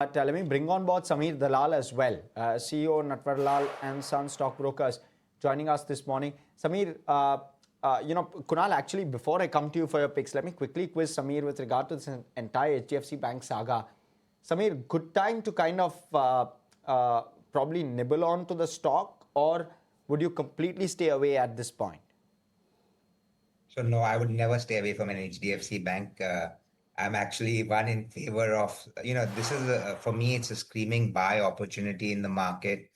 Let me bring on board Sameer Dalal as well, CEO Natvar Lal and Son Stockbrokers, joining us this morning. Sameer, Kunal, actually, before I come to you for your picks, let me quickly quiz Sameer with regard to this entire HDFC Bank saga. Sameer, good time to kind of probably nibble on to the stock, or would you completely stay away at this point? So no, I would never stay away from an HDFC Bank. I'm actually one in favor of, this is for me, it's a screaming buy opportunity in the market.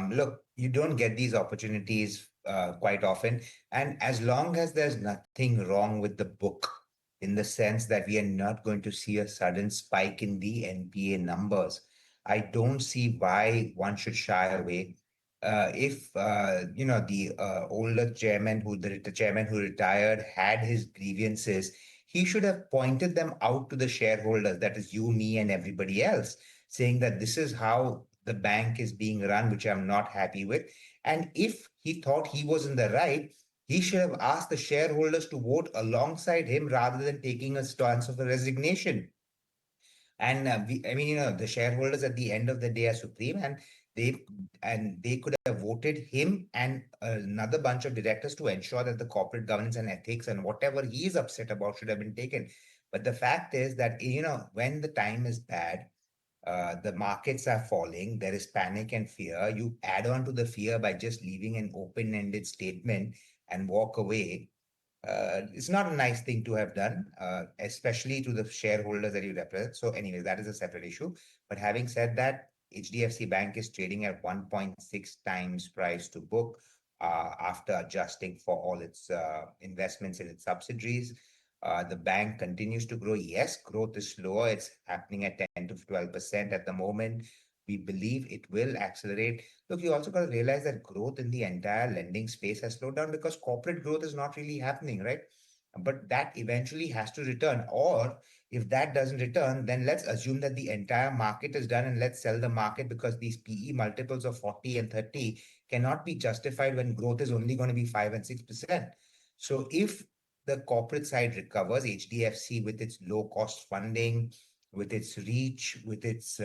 Look, you don't get these opportunities quite often. And as long as there's nothing wrong with the book, in the sense that we are not going to see a sudden spike in the NPA numbers, I don't see why one should shy away. If the older chairman the chairman who retired had his grievances, he should have pointed them out to the shareholders, that is you, me, and everybody else, saying that this is how the bank is being run, which I'm not happy with. And if he thought he was in the right, he should have asked the shareholders to vote alongside him rather than taking a stance of a resignation. And the shareholders at the end of the day are supreme, and they they could have voted him and another bunch of directors to ensure that the corporate governance and ethics and whatever he is upset about should have been taken. But the fact is that when the time is bad, the markets are falling, there is panic and fear. You add on to the fear by just leaving an open-ended statement and walk away. It's not a nice thing to have done, especially to the shareholders that you represent. So anyway, that is a separate issue. But having said that, HDFC Bank is trading at 1.6 times price to book after adjusting for all its investments in its subsidiaries. The bank continues to grow. Yes, growth is slower. It's happening at 10 to 12% at the moment. We believe it will accelerate. Look, you also got to realize that growth in the entire lending space has slowed down because corporate growth is not really happening, right? But that eventually has to return. Or if that doesn't return, then let's assume that the entire market is done and let's sell the market, because these PE multiples of 40 and 30 cannot be justified when growth is only going to be 5 and 6%. So if the corporate side recovers, HDFC with its low cost funding, with its reach, with its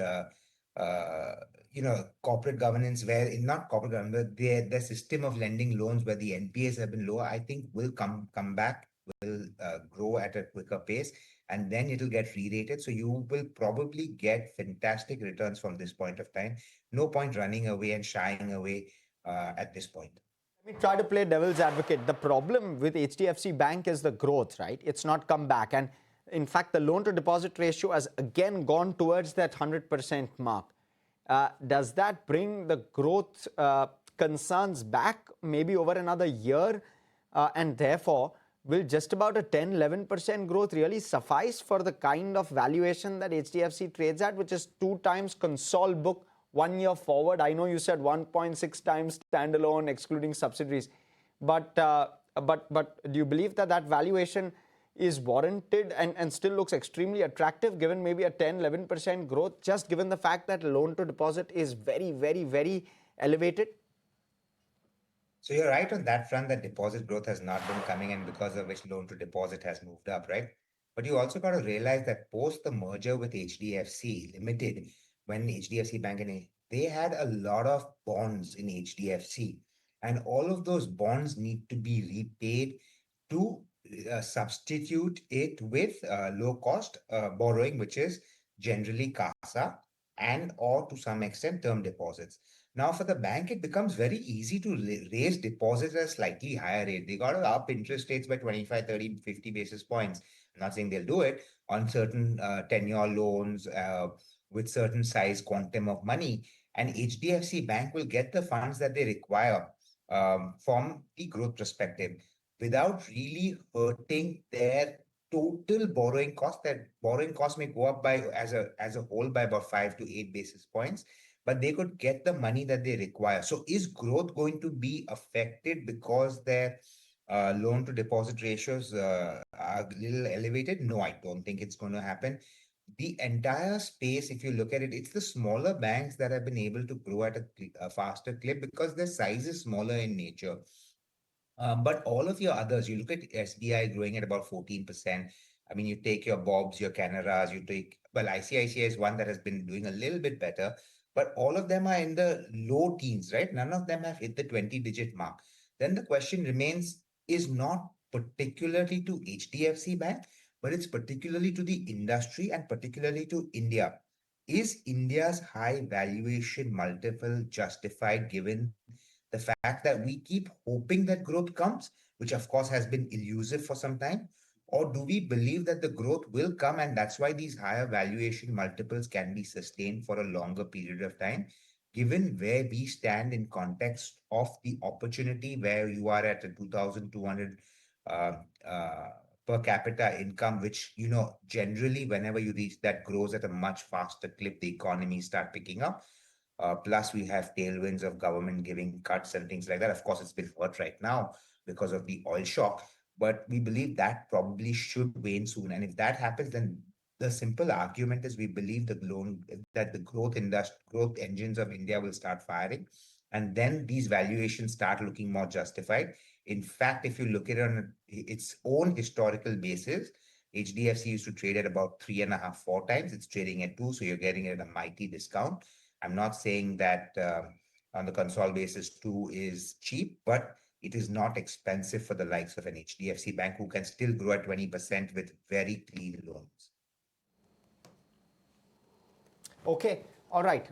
corporate governance, where in not corporate governance, but their system of lending loans where the NPAs have been lower, I think will come back, will grow at a quicker pace, and then it'll get re-rated. So you will probably get fantastic returns from this point of time. No point running away and shying away at this point. Let me try to play devil's advocate. The problem with HDFC Bank is the growth, right? It's not come back. And in fact, the loan to deposit ratio has again gone towards that 100% mark. Does that bring the growth concerns back maybe over another year? And therefore, will just about a 10-11% growth really suffice for the kind of valuation that HDFC trades at, which is 2 times console book 1 year forward? I know you said 1.6 times standalone, excluding subsidiaries. But do you believe that that valuation is warranted and still looks extremely attractive given maybe a 10-11% growth, just given the fact that loan to deposit is very, very, very elevated? So you're right on that front, that deposit growth has not been coming, and because of which loan to deposit has moved up, right? But you also got to realize that post the merger with HDFC Limited, when HDFC Bank and they had a lot of bonds in HDFC, and all of those bonds need to be repaid to substitute it with low cost borrowing, which is generally CASA and or to some extent term deposits. Now, for the bank, it becomes very easy to raise deposits at a slightly higher rate. They got to up interest rates by 25, 30, 50 basis points. I'm not saying they'll do it on certain tenure loans with certain size quantum of money. And HDFC Bank will get the funds that they require from the growth perspective without really hurting their total borrowing cost. That borrowing cost may go up by as a whole by about 5 to 8 basis points, but they could get the money that they require. So is growth going to be affected because their loan to deposit ratios are a little elevated? No, I don't think it's going to happen. The entire space, if you look at it, it's the smaller banks that have been able to grow at a faster clip because their size is smaller in nature. But all of your others, you look at SBI growing at about 14%. I mean, you take your Bobs, your Canaras, you take, well, ICICI is one that has been doing a little bit better, but all of them are in the low teens, right? None of them have hit the 20-digit mark. Then the question remains, is not particularly to HDFC Bank, but it's particularly to the industry and particularly to India. Is India's high valuation multiple justified given the fact that we keep hoping that growth comes, which of course has been elusive for some time? Or do we believe that the growth will come and that's why these higher valuation multiples can be sustained for a longer period of time, given where we stand in context of the opportunity where you are at a 2,200 uh, uh, per capita income, which, generally whenever you reach that grows at a much faster clip, the economy start picking up. Plus, we have tailwinds of government giving cuts and things like that. Of course, it's been hurt right now because of the oil shock, but we believe that probably should wane soon. And if that happens, then the simple argument is we believe that the growth engines of India will start firing, and then these valuations start looking more justified. In fact, if you look at it on its own historical basis, HDFC used to trade at about 3.5, 4 times. It's trading at 2, so you're getting it at a mighty discount. I'm not saying that on the console basis, 2 is cheap, but it is not expensive for the likes of an HDFC Bank who can still grow at 20% with very clean loans. Okay, all right.